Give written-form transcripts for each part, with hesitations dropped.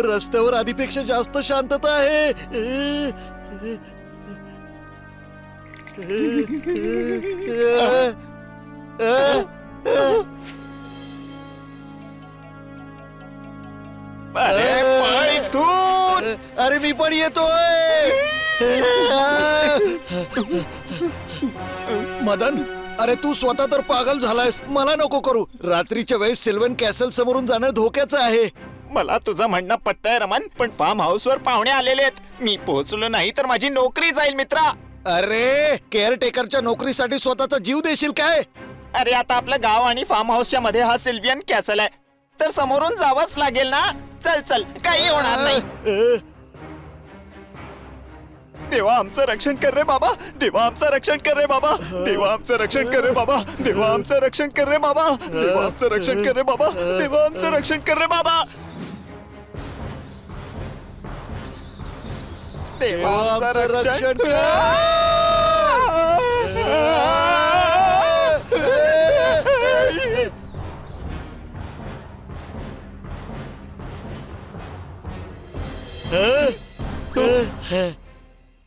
रस्त्यावर आधीपेक्षा जास्त शांतता आहे. अरे पळ इथून. अरे मी पण येतोय. मदन, अरे तू स्वतः तर पागल झालायस. मला नको करू. रात्रीच्या वेळेस सिल्वन कॅसल समोरून जाणं धोक्याचं आहे. मला तुझं म्हणणं पटतंय रमन, पण फार्म हाऊस वर पाहुणे आलेले आहेत. मी पोहोचलो नाही तर माझी नोकरी जाईल मित्रा. अरे केअरटेकरच्या नोकरीसाठी स्वतःचा जीव देशील काय? अरे आता आपलं गाव आणि फार्म हाऊसच्या मध्ये हा सिल्वियन कॅसल आहे, तर समोरून जावंच लागेल ना. चल चल, काही होणार नाही. देवा आमचं रक्षण कर रे बाबा. देवा आमचं रक्षण कर रे बाबा. देवा आमचं रक्षण कर रे बाबा. देवा आमचं रक्षण कर रे बाबा. देवा आमचं रक्षण कर रे बाबा. देवा आमचं रक्षण कर रे बाबा. देवा आमचं रक्षण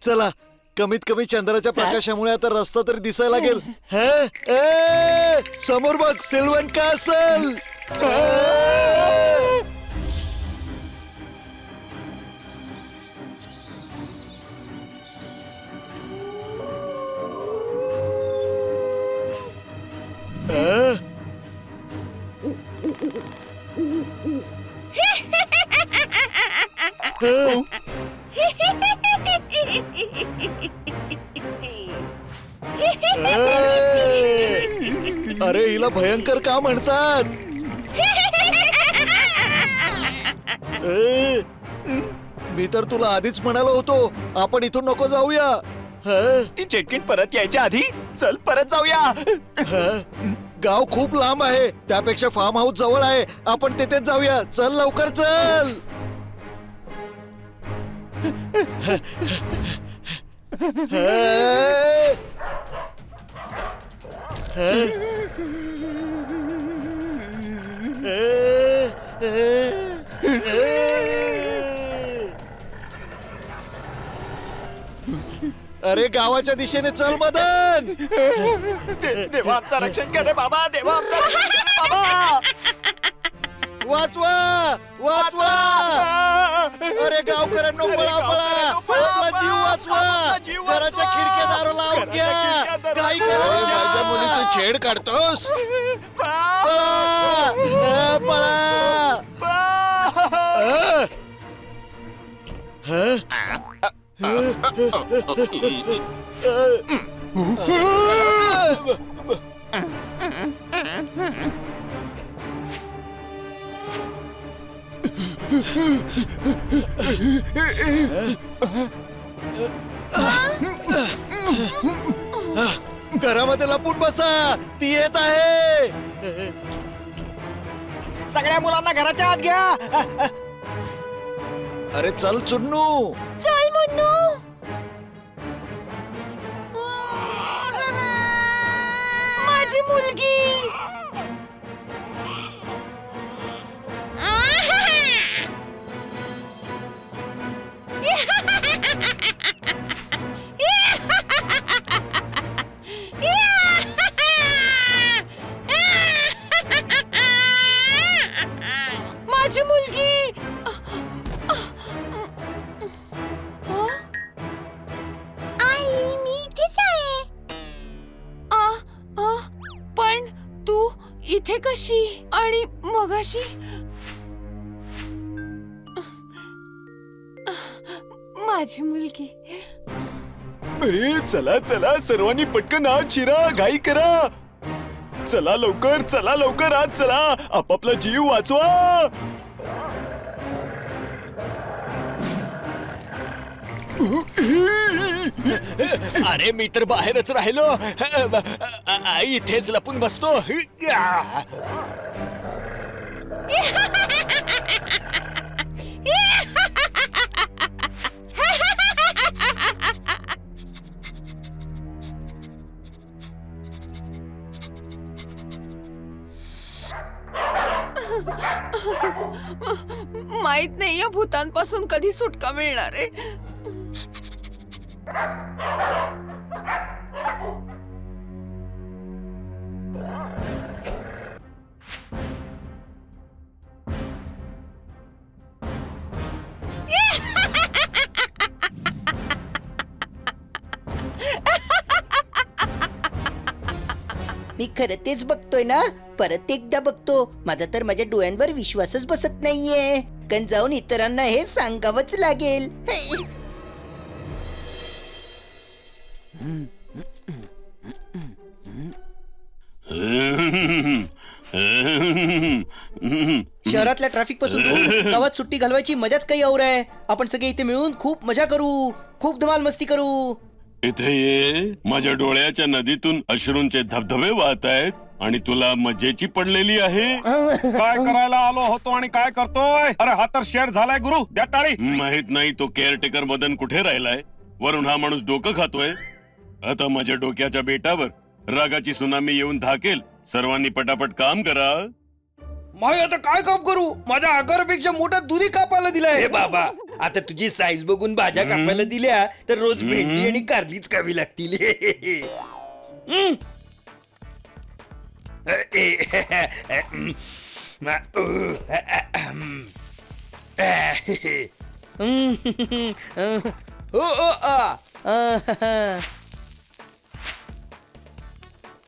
चला, कमीत कमी चंद्राच्या प्रकाशामुळे आता रस्ता तरी दिसायला लागेल. समोर बघ, सिल्वन कॅसल. अरे हिला भयंकर का म्हणतात? मी तर तुला आधीच म्हणालो होतो, आपण इथून नको जाऊया. ती चेटकीण परत यायच्या आधी चल परत जाऊया. गाव खूप लांब आहे, त्यापेक्षा फार्म हाऊस जवळ आहे. आपण तिथेच जाऊया. चल लवकर चल. अरे गावाच्या दिशेने चल मदन. देवा आमचं रक्षण कर रे बाबा. देवा आमचं रक्षण कर रे बाबा. वाचवा वाचवा. अरे गावकऱ्यांनो, पळा पळा. आपला जीव वाचवा. घराच्या खिडक्या दारू लावून घ्या. काही करा. माझ्या मुलीची छेड काढतोस. पळा पळा. घरामध्ये लपून बसा. ती येत आहे. सगळ्या मुलांना घराच्या आत घ्या. अरे चल चुन्नू. चल मुन्नू. माझी मुलगी. माझी मुलगी. आई, मी इथेच आहे. पण तू इथे कशी आणि मगाशी? माझी मुलगी. अरे चला चला, सर्वांनी पटकन आत शिरा. घाई करा. चला लवकर आत चला. आपापला जीव वाचवा. अरे मी तर बाहेरच राहिलो. आई इथेच लपून बसतो. माहित नाही या भूतांपासून कधी सुटका मिळणार आहे. मी खरं तेच बघतोय ना, परत एकदा बघतो. माझा तर माझ्या डोळ्यांवर विश्वासच बसत नाहीये. कारण जाऊन इतरांना हे सांगावंच लागेल. शहरातल्या ट्रॅफिक पासून दूर गावात सुट्टी घालवायची मजाच काही और आहे. आपण सगळे इथे मिळून खूप मजा करू, खूप धमाल मस्ती करू. इथे ये. माझ्या डोळ्याच्या नदीतून अश्रूंचे धबधबे वाहत आहेत आणि तुला मजेची पडलेली आहे. काय करायला आलो होतो आणि काय करतोय? अरे हा तर शेअर झालाय गुरु, द्या टाळी. माहित नाही तो केअरटेकर मदन कुठे राहिलाय. वरून हा माणूस डोकं खातोय. आता माझ्या डोक्याच्या बेटावर रागाची सुनामी येऊन धाकेल. सर्वांनी पटापट काम करा. माय आता काय काम करू? माझ्या आकारापेक्षा मोठा दुधी कापायला दिलाय. हे बाबा, आता तुझी साईज बघून भाज्या कापायला दिल्या तर रोज भेंडी आणि कारलीच खावी लागतील.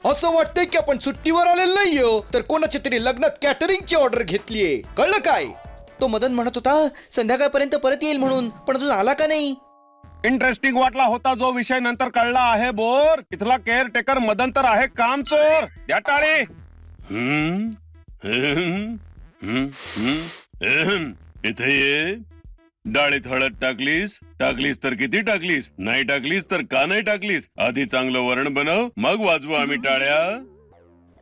असं वाटतंय की आपण सुट्टीवर आलेलो नाहीयो, तर कोणाच्या तरी लग्नात कॅटरिंगची ऑर्डर घेतलीये. कळलं काय? तो मदन म्हणत होता संध्याकाळपर्यंत परत येईल म्हणून, पण अजून आला का नाही? इंटरेस्टिंग वाटला होता जो विषय, नंतर कळला आहे बोर. इथला केअर टेकर मदन तर आहे काम चोर. द्या टाळी. हम्म? हम्म? हम्म? हम्म? इथे ये. डाळीत हळद टाकलीस तर किती टाकलीस? नाही टाकलीस तर का नाही टाकलीस? आधी चांगलं वरण बनव, मग वाजवू आम्ही टाळ्या.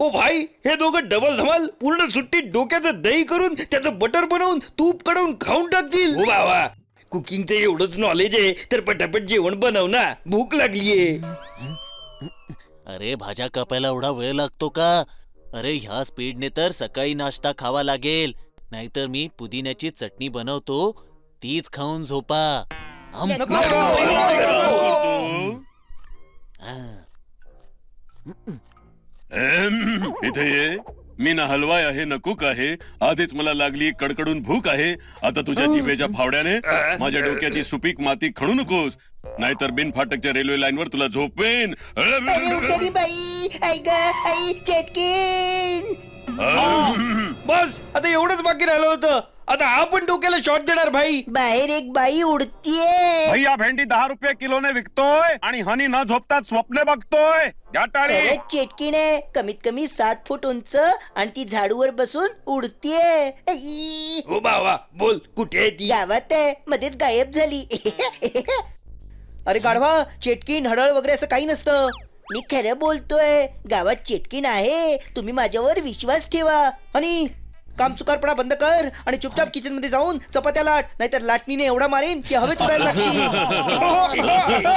ओ भाई, हे दोघं डबल धमाल पूर्ण सुट्टी डोक्याचं दही करून त्याचं बटर बनवून तूप कडून खाऊन टाकतील. हो बाबा, कुकिंगचं एवढंच नॉलेज आहे तर पटापट जेवण बनव ना, भूक लागलीये. अरे भाज्या कापायला एवढा वेळ लागतो का? अरे ह्या स्पीडने तर सकाळी नाश्ता खावा लागेल. नाहीतर मी पुदिन्याची चटणी बनवतो, तीच खाऊन झोपा. इथे ये. मी ना हलवाय आहे ना कुक आहे. आधीच मला लागली कडकडून भूक आहे. आता तुझ्या जिभेच्या फावड्याने माझ्या डोक्याची सुपीक माती खणू नकोस, नाहीतर बिनफाटकच्या रेल्वे लाईनवर तुला झोपेन. अरे उठारी बाई, आई ग आई, चटकीन. बस आता एवढंच बाकी राहिलं होतं. आता हा पण डोक्याला शॉट देणार भाई. बाहेर एक बाई उडतीये. भैया भेंडी 10 रुपये किलोने विकतोय आणि हनी न झोपतात स्वप्ने बघतोय. द्या टाळी. खरंच चेटकीण आहे. कमीत कमी 7 फूट उंच आणि ती झाडूवर बसून उडतीये. आई. हो बाबा, बोल कुठे आहे ती? गावात आहे, मध्येच गायब झाली. अरे गाढवा, चेटकीन हडळ वगैरे असं काही नसतं. मी खरं बोलतोय, गावात चेटकीण आहे. तुम्ही माझ्यावर विश्वास ठेवा. आणि काम चुकारपणा बंद कर आणि चुपचाप किचन मध्ये जाऊन चपात्या लाट, नाहीतर लाटणीने एवढा मारेन की हवेत उडायला लागशील.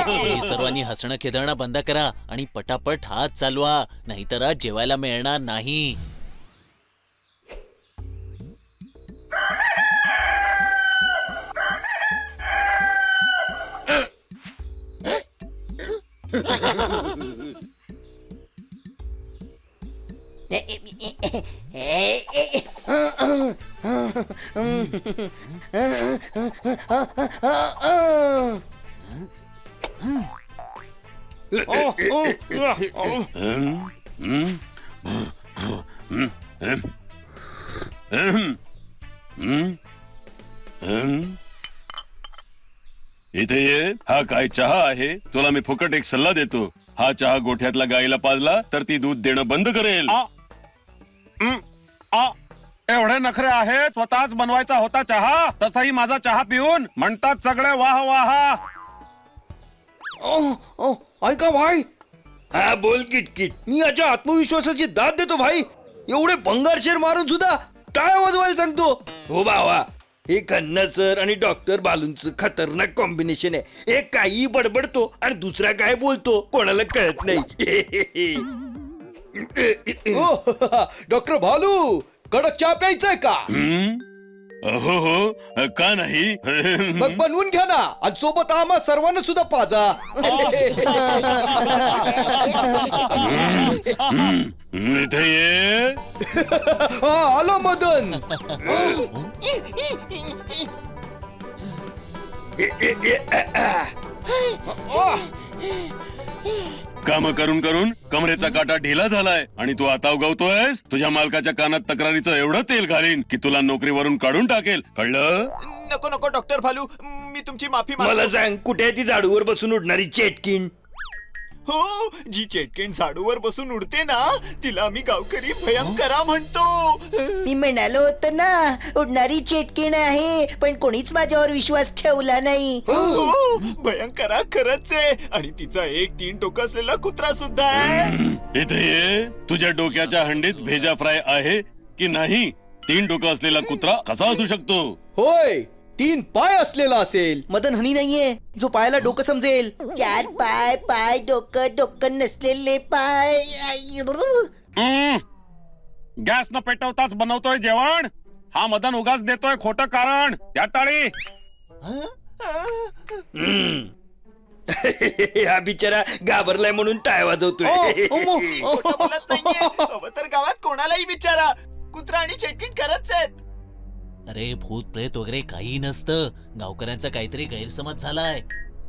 तुम्ही सर्वांनी हसणं खेदणं बंद करा आणि पटापट हात चालवा, नाहीतर आज जेवायला मिळणार नाही. इथे ये. हा काय चहा आहे? तुला मी फुकट एक सल्ला देतो. हा चहा गोठ्यातल्या गाईला पाजला तर ती दूध देणं बंद करेल. एवढे नखरे आहेत. स्वतःच बनवायचा होता चहा. तसाही माझा चहा पिऊन म्हणतात सगळे वाह वाह. ऐका भाई. हा बोल किटकिट. मी याच्या आत्मविश्वासाची दाद देतो भाई. एवढे भंगारशेर मारून सुद्धा टाळ्या वाजवायला सांगतो. हो बाबा, हे खन्ना सर आणि डॉक्टर बालूंचं खतरनाक कॉम्बिनेशन आहे. एक काही बडबडतो आणि दुसरा काय बोलतो कोणाला कळत नाही. डॉक्टर भालू, कडक चहा प्यायचाय का? हो का नाही? मग बनवून घ्या ना आणि सोबत आम्हा सर्वांना सुद्धा पाजा. इथे ये. हा, आलो मदन. काम करून करून कमरेचा काटा ढिला झालाय आणि तू आता उगवतोयस. तुझ्या मालकाच्या कानात तक्रारीचं एवढं तेल घालीन की तुला नोकरीवरून काढून टाकेल, कळलं? नको नको डॉक्टर भालू, मी तुमची माफी मला मागतो. सांग, कुठे आहे ती झाडूवर बसून उडणारी चेटकीन? हो, जी चेटकेन झाडूवर बसून उडते ना, तिला आम्ही गावकरी भयंकरा म्हणतो. मी म्हणालो होतं ना उडणारी चेटकीण आहे, पण कोणीच माझ्यावर विश्वास ठेवला नाही. हो, भयंकरा खरंच आहे आणि तिचा एक 3 डोकं असलेला कुत्रा सुद्धा आहे. इथे ये. तुझ्या डोक्याच्या हंडीत भेजा फ्राय आहे की नाही? 3 डोकं असलेला कुत्रा कसा असू शकतो? होय, 3 पाय असलेला असेल. मदन हनी नाहीये जो पायाला डोकं समजेल. 4 पाय, पाय डोकं, डोकं नसलेले पाय. गॅस न पेटवताच बनवतोय जेवण. हा मदन उगाच देतोय खोटं कारण. त्या टाळी. हा बिचारा घाबरलाय म्हणून टाय वाजवतोय. खोटं बोलत नाहीये. हवं तर गावात कोणालाही विचारा, कुत्रा आणि चेटकीन खरंच आहेत. अरे भूत प्रेत वगैरे काही नसतं. गावकऱ्यांचा काहीतरी गैरसमज झालाय.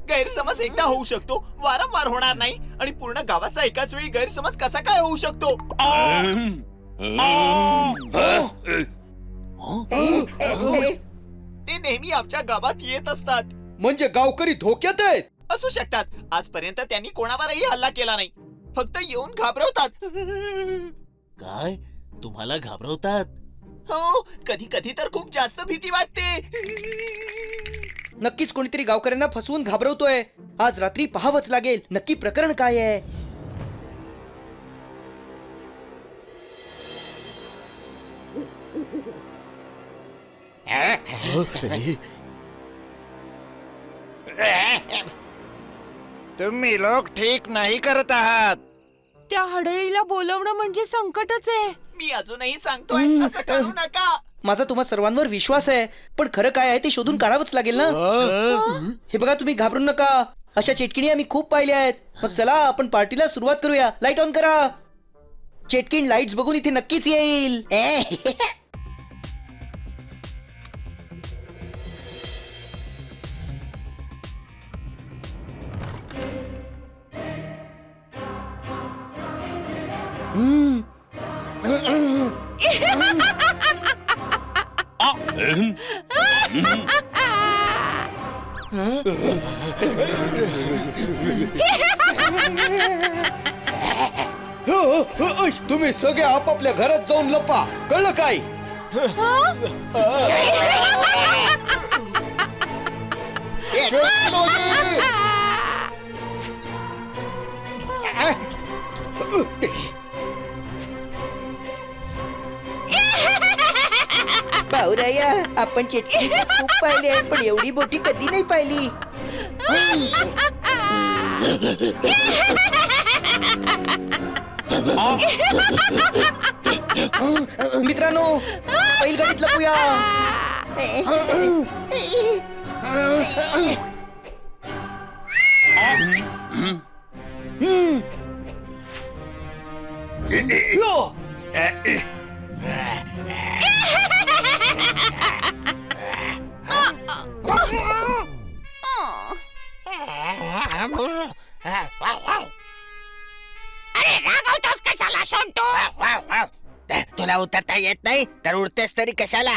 गैरसमज एकदा होऊ शकतो, वारंवार होणार नाही. आणि पूर्ण गावाचा एकाच वेळी गैरसमज कसा काय होऊ शकतो? ते नेहमी आमच्या गावात येत असतात. म्हणजे गावकरी धोक्यात आहेत. असू शकतात. आजपर्यंत त्यांनी कोणावरही हल्ला केला नाही, फक्त येऊन घाबरवतात. काय तुम्हाला घाबरवतात? हो, कधी कधी तर खूप जास्त भीती वाटते. नक्कीच कोणीतरी गावकऱ्यांना फसवून घाबरवतोय. आज रात्री पाहावंच लागेल नक्की प्रकरण काय आहे. तुम्ही लोक ठीक नाही करत आहात. त्या हडळीला बोलवणं म्हणजे संकटच आहे. मी अजूनही सांगतोय, असं करू नका. माझा तुम्हा सर्वांवर विश्वास आहे, पण खरं काय आहे ते शोधून काढावंच लागेल ना. हे बघा, तुम्ही घाबरू नका. अशा चेटकिणी आम्ही खूप पाहिल्या आहेत. मग चला आपण पार्टीला सुरुवात करूया. लाईट ऑन करा. चेटकिन लाईट्स बघून इथे नक्कीच येईल. तुम्ही सगळे आपापल्या घरात जाऊन लपा, कळलं काय? भाऊराया, आपण चेटकिणी खूप पाहिली आहे, पण एवढी मोठी कधी नाही पाहिली. मित्रांनो, बैलगाडीत लपूया. तुला उतरता येत नाही तर उडतेस तरी कशाला?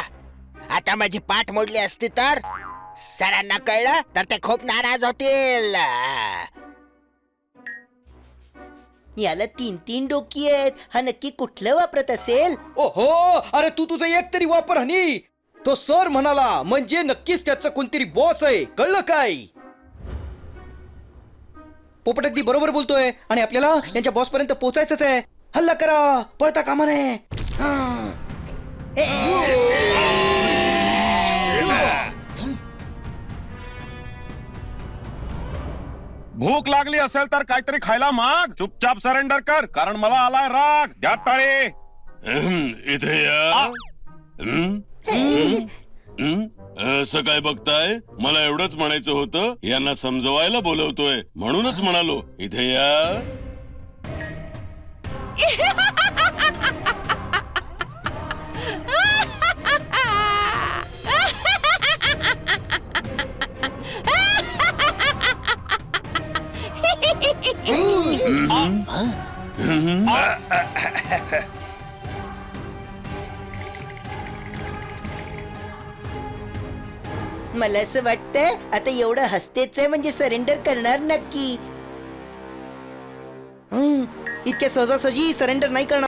आता माझी पाठ मोडली असती तर सरांना कळलं तर ते खूप नाराज होतील. याला 3 डोकी आहेत. हा नक्की कुठलं वापरत असेल? ओहो, अरे तू तुझं एक तरी वापर हनी. तो सर म्हणाला म्हणजे नक्कीच त्याचा कोणतरी बॉस आहे, कळलं काय? पोपट अगदी बरोबर बोलतोय आणि आपल्याला यांच्या बॉस पर्यंत पोहोचायचंच आहे. हल्ला करा, पळता कामा नये. भूक लागली असेल तर काहीतरी खायला माग. चुपचाप सरेंडर कर, कारण मला आलाय राग. द्या टाळी. इथे या असं काय बघताय? मला एवढंच म्हणायचं होतं, यांना समजवायला बोलवतोय म्हणूनच म्हणालो इथे या. मला असं वाटतं आता एवढं हसतेच आहे म्हणजे सरेंडर करणार नक्की. इतक्या सहजासहजी सरेंडर नाही करणार.